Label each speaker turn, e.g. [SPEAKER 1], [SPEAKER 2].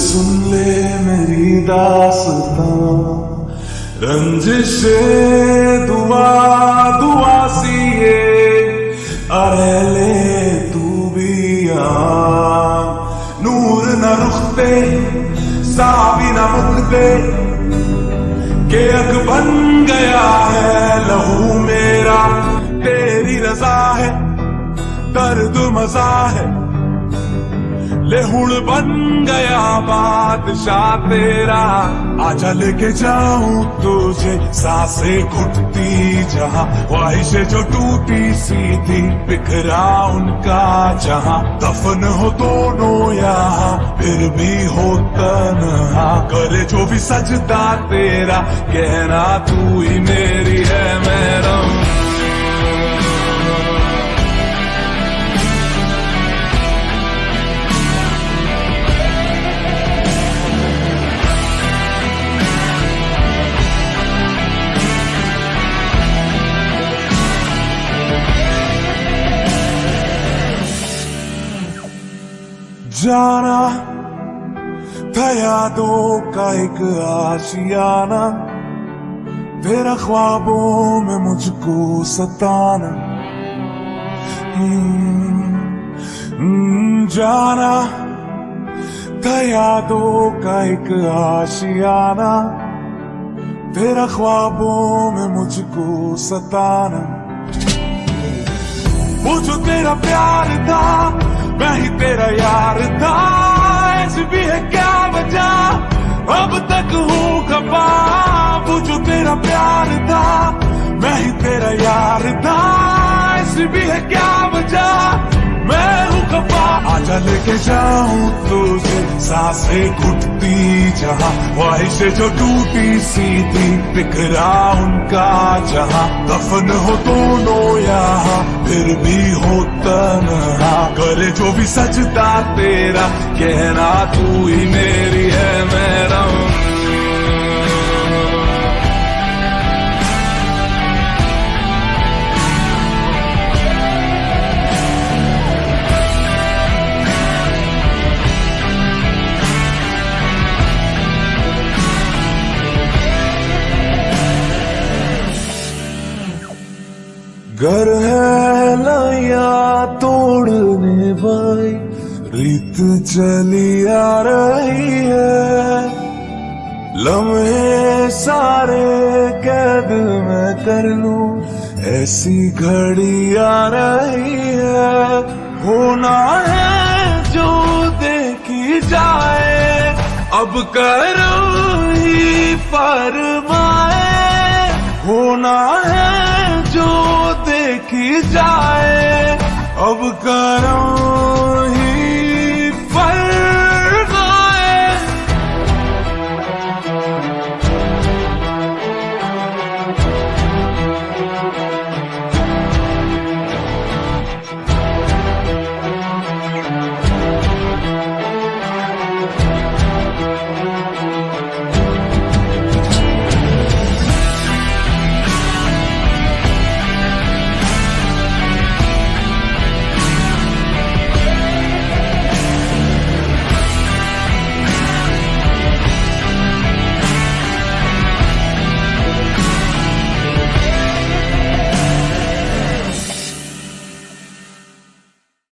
[SPEAKER 1] सुन ले मेरी दास्तां, रंजिशे दुआ दुआ सी ये अरे ले तू भी आ। नूर न रुखते साबी न मुखते के अग बन गया है लहू मेरा, तेरी रजा है दर्द मजा है, ले हुण बन गया बादशाह तेरा। आजा लेके जाऊं तुझे सांसें घुटती जहां, ख्वाहिशें जो टूटी सी थी बिखरा उनका जहां। दफन हो दोनों यहाँ फिर भी हो तन्हा, करे जो भी सजदा तेरा, कहना तू ही मेरी है मेरा। जाना था यादों का एक आशियाना, तेरा ख्वाबों में मुझको सताना। जाना था यादों का एक आशियाना, तेरा ख्वाबों में मुझको सताना। वो जो तेरा प्यार था मैं ही तेरा यार था, ऐसी भी है क्या वजह अब तक हूँ खपा। वो जो तेरा प्यार था मैं ही तेरा यार था, ऐसी भी है क्या वजह मैं हूँ खपा। आजा लेके जाऊं तुझे सांसें घुटती जहां, ख्वाहिशें जो टूटी सी थी बिखरा उनका जहां। दफन हो दोनों यहाँ फिर भी हो तन्हा, करे जो भी सजदा तेरा, कहना तू ही मेरी है मेरा। घर है लैया तोड़ने भाई, रीत चली आ रही है। लम्हे सारे कैद मैं कर लूं, ऐसी घड़ी आ रही है। होना है जो देखी जाए, अब करो ही फरमाए। होना है जो देखी जाए, अब करो ही